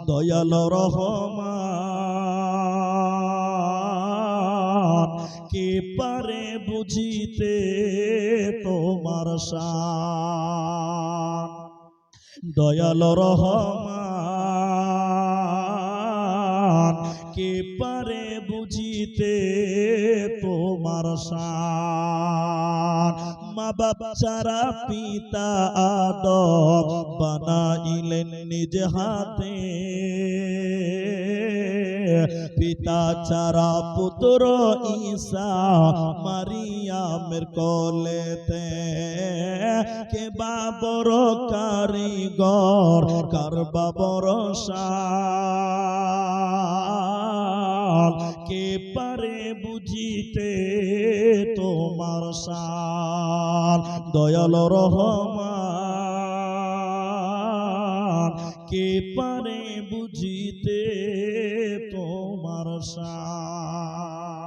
দয়াল রহমান কে পারে বুঝিতে তোমার শান। দয়াল রহমান কে পারে বুঝিতে তোমার শান। মা বাবা ছাড়া পিতা আদম বানাইলেন নিজ হাতে, পিতা ছাড়া পুত্র ঈসা মারিয়ামের কোলেতে। কে বা বড় কারিগর কার বা বড় শান, কে পারে বুঝিতে তোমার শান। দয়াল রহমান কে পারে বুঝিতে তোমার শান।